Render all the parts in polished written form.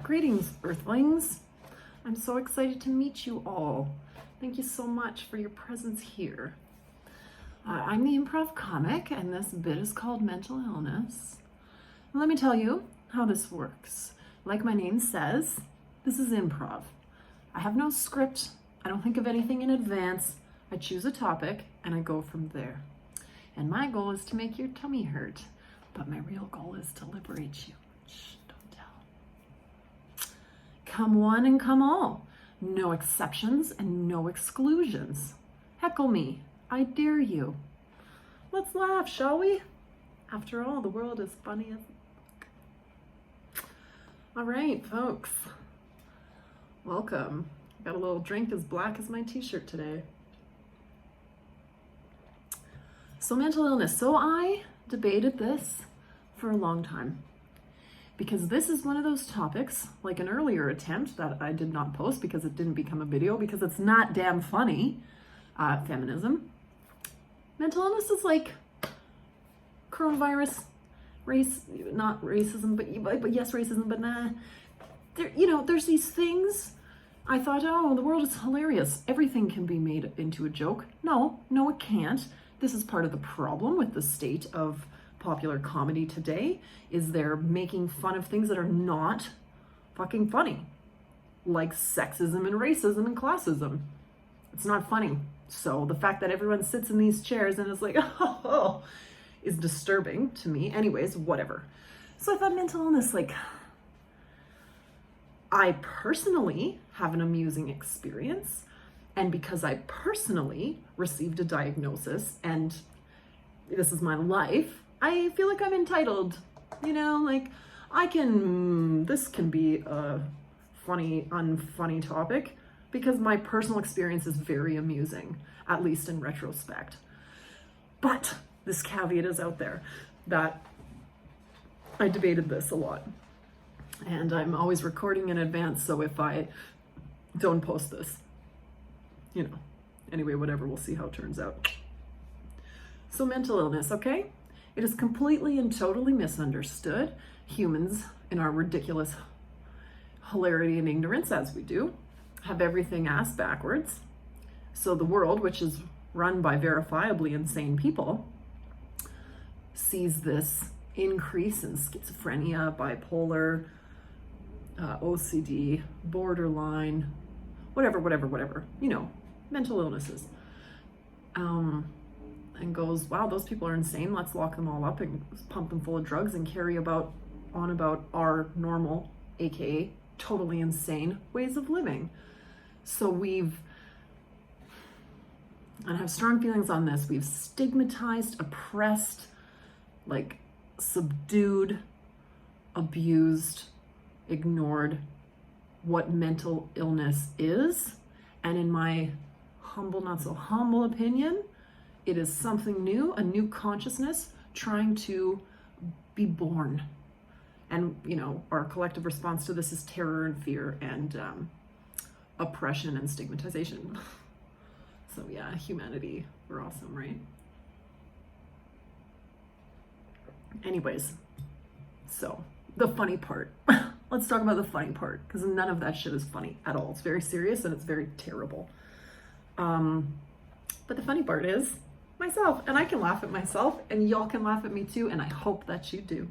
Greetings, Earthlings. I'm so excited to meet you all. Thank you so much for your presence here. I'm the Improv Comic, and this bit is called Mental Illness. And let me tell you how this works. Like my name says, this is improv. I have no script. I don't think of anything in advance. I choose a topic, and I go from there. And my goal is to make your tummy hurt, but my real goal is to liberate you. Shh, don't tell. Come one and come all. No exceptions and no exclusions. Heckle me. I dare you. Let's laugh, shall we? After all, the world is funny as fuck. All right, folks. Welcome. Got a little drink as black as my t-shirt today. So mental illness. So I debated this for a long time because this is one of those topics, like an earlier attempt that I did not post because it didn't become a video because it's not damn funny. Feminism. Mental illness is like coronavirus, race, not racism, but yes, racism, but nah. There's these things. I thought, oh, the world is hilarious. Everything can be made into a joke. No, it can't. This is part of the problem with the state of popular comedy today, is they're making fun of things that are not fucking funny, like sexism and racism and classism. It's not funny. So the fact that everyone sits in these chairs and is like, oh, is disturbing to me. Anyways, whatever. So I thought mental illness, like, I personally have an amusing experience. And because I personally received a diagnosis and this is my life, I feel like I'm entitled, like this can be a funny, unfunny topic because my personal experience is very amusing, at least in retrospect. But this caveat is out there that I debated this a lot. And I'm always recording in advance, so if I don't post this, anyway, whatever, we'll see how it turns out. So mental illness, okay? It is completely and totally misunderstood. Humans, in our ridiculous hilarity and ignorance, as we do, have everything ass backwards. So the world, which is run by verifiably insane people, sees this increase in schizophrenia, bipolar, OCD, borderline, whatever, mental illnesses. And goes, wow, those people are insane. Let's lock them all up and pump them full of drugs and carry about our normal, aka totally insane ways of living. So and I have strong feelings on this, we've stigmatized, oppressed, like subdued, abused, ignored what mental illness is. And in my humble, not so humble opinion, it is something new, a new consciousness trying to be born. And, our collective response to this is terror and fear and oppression and stigmatization. So yeah, humanity, we're awesome, right? Anyways, so the funny part. Let's talk about the funny part, because none of that shit is funny at all. It's very serious and it's very terrible. But the funny part is myself, and I can laugh at myself, and y'all can laugh at me too, and I hope that you do.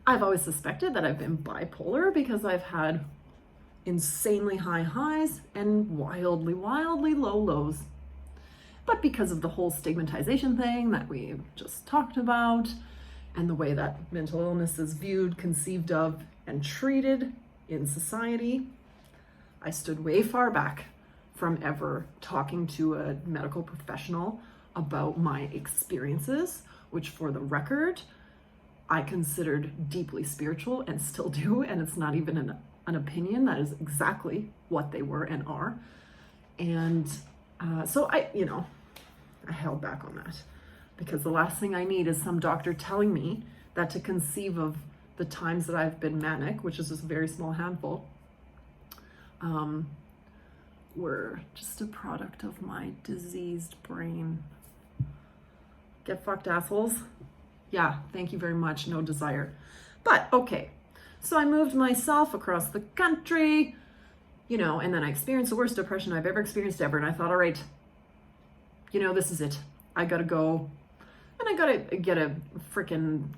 I've always suspected that I've been bipolar because I've had insanely high highs and wildly, wildly low lows. But because of the whole stigmatization thing that we just talked about, and the way that mental illness is viewed, conceived of, and treated in society, I stood way far back from ever talking to a medical professional about my experiences, which for the record, I considered deeply spiritual and still do, and it's not even an opinion. That is exactly what they were and are. And so I held back on that because the last thing I need is some doctor telling me that to conceive of the times that I've been manic, which is just a very small handful, were just a product of my diseased brain. Get fucked, assholes. Yeah, thank you very much. No desire. But okay, So I moved myself across the country, you know, and then I experienced the worst depression I've ever experienced ever. And I thought, all right, you know, this is it. I gotta go and I gotta get a freaking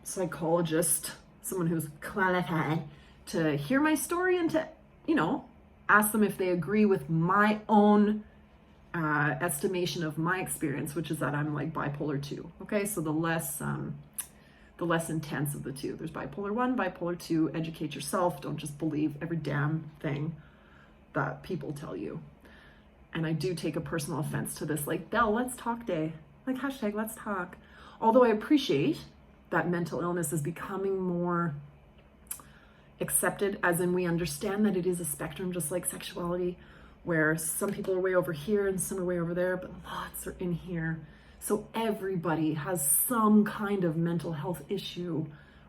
psychologist, someone who's qualified to hear my story and to, you know, ask them if they agree with my own estimation of my experience, which is that I'm like bipolar 2. Okay, so the less intense of the two. There's bipolar 1, bipolar 2. Educate yourself. Don't just believe every damn thing that people tell you. And I do take a personal offense to this, like, Belle, let's talk day. Like, hashtag let's talk. Although I appreciate that mental illness is becoming more accepted, as in we understand that it is a spectrum, just like sexuality, where some people are way over here and some are way over there, but lots are in here. So everybody has some kind of mental health issue,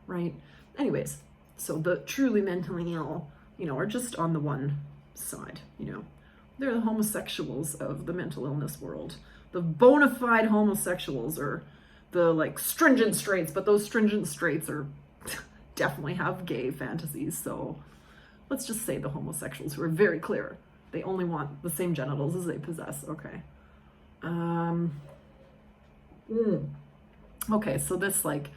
right? Anyways, so the truly mentally ill, you know, are just on the one side, you know. They're the homosexuals of the mental illness world. The bona fide homosexuals are the like stringent straights, but those stringent straights are definitely have gay fantasies. So let's just say the homosexuals who are very clear. They only want the same genitals as they possess. Okay. Okay, so this like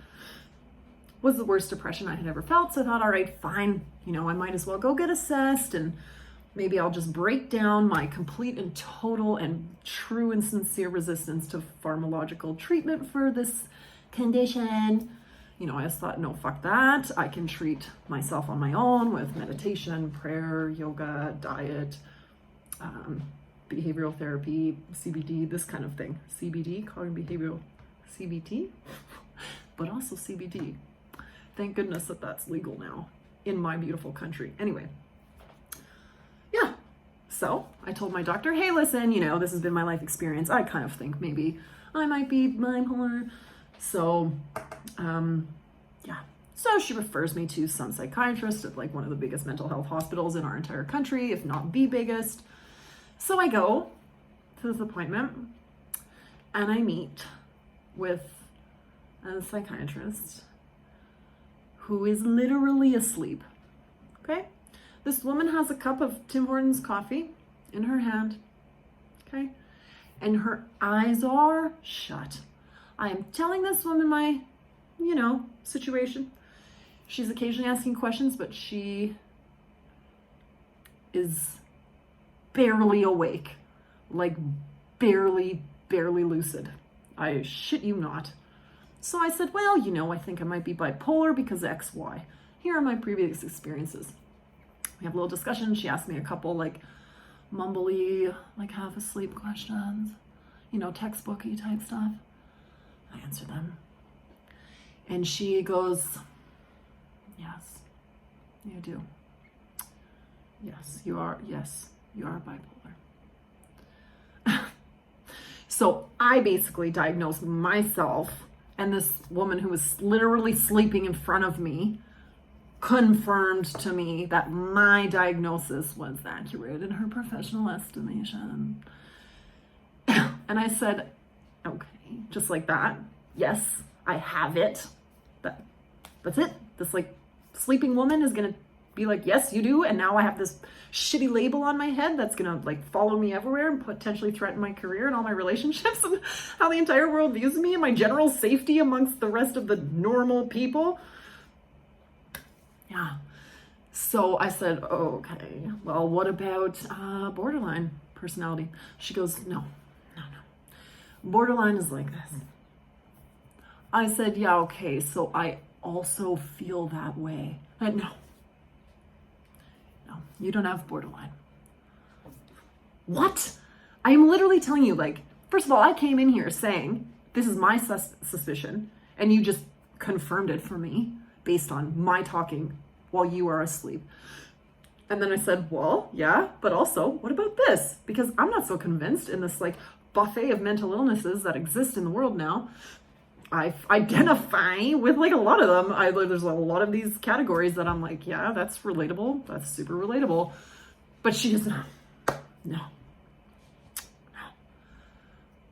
was the worst depression I had ever felt. So I thought, all right, fine. You know, I might as well go get assessed and maybe I'll just break down my complete and total and true and sincere resistance to pharmacological treatment for this condition. You know, I just thought, no, fuck that. I can treat myself on my own with meditation, prayer, yoga, diet, behavioral therapy, CBD, this kind of thing. CBD, cognitive behavioral, CBT, but also CBD. Thank goodness that that's legal now in my beautiful country. Anyway, yeah. So I told my doctor, hey, listen, you know, this has been my life experience. I kind of think maybe I might be bipolar. So, yeah. So she refers me to some psychiatrist at like one of the biggest mental health hospitals in our entire country, if not the biggest. So I go to this appointment and I meet with a psychiatrist who is literally asleep. Okay? This woman has a cup of Tim Hortons coffee in her hand. Okay? And her eyes are shut. I am telling this woman my, you know, situation. She's occasionally asking questions, but she is barely awake, like barely lucid. I shit you not. So I said, well, you know, I think I might be bipolar because X, Y. Here are my previous experiences. We have a little discussion. She asked me a couple like mumbly, like half asleep questions, you know, textbooky type stuff. I answer them. And she goes, yes, you do. Yes, you are. Yes, you are bipolar. So I basically diagnosed myself, and this woman who was literally sleeping in front of me confirmed to me that my diagnosis was accurate in her professional estimation. And I said, okay, just like that. Yes, I have it. That's it. This like sleeping woman is gonna be like, yes, you do. And now I have this shitty label on my head that's gonna like follow me everywhere and potentially threaten my career and all my relationships and how the entire world views me and my general safety amongst the rest of the normal people. Yeah. So I said, okay, well, what about borderline personality? She goes, no. Borderline is like this. I said, yeah, okay, so I also feel that way. No, you don't have borderline. What? I'm literally telling you, like, first of all, I came in here saying, this is my suspicion, and you just confirmed it for me based on my talking while you are asleep. And then I said, well, yeah, but also, what about this? Because I'm not so convinced in this, like, buffet of mental illnesses that exist in the world now. I identify with like a lot of them. There's a lot of these categories that I'm like, yeah, that's relatable. That's super relatable. But she just, no.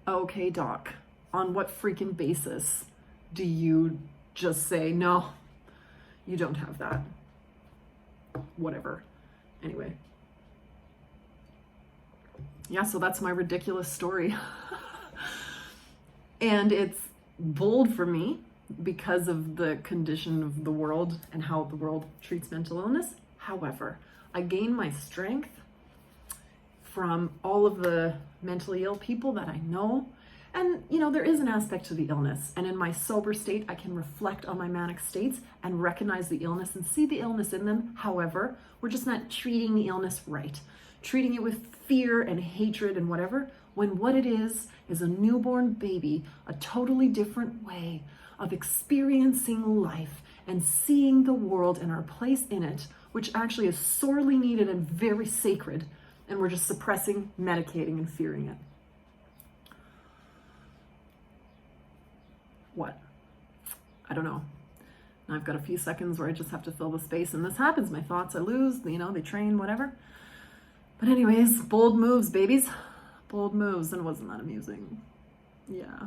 Okay, doc, on what freaking basis do you just say, no, You don't have that. Whatever. Anyway. Yeah, so that's my ridiculous story. And it's bold for me because of the condition of the world and how the world treats mental illness. However, I gain my strength from all of the mentally ill people that I know. And, you know, there is an aspect to the illness. And in my sober state, I can reflect on my manic states and recognize the illness and see the illness in them. However, we're just not treating the illness right. Treating it with fear and hatred and whatever, when what it is a newborn baby, a totally different way of experiencing life and seeing the world and our place in it, which actually is sorely needed and very sacred, and we're just suppressing, medicating, and fearing it. What? I don't know. Now I've got a few seconds where I just have to fill the space, and this happens. My thoughts I lose, you know, they train, whatever. But anyways, bold moves, babies. Bold moves, and wasn't that amusing? Yeah.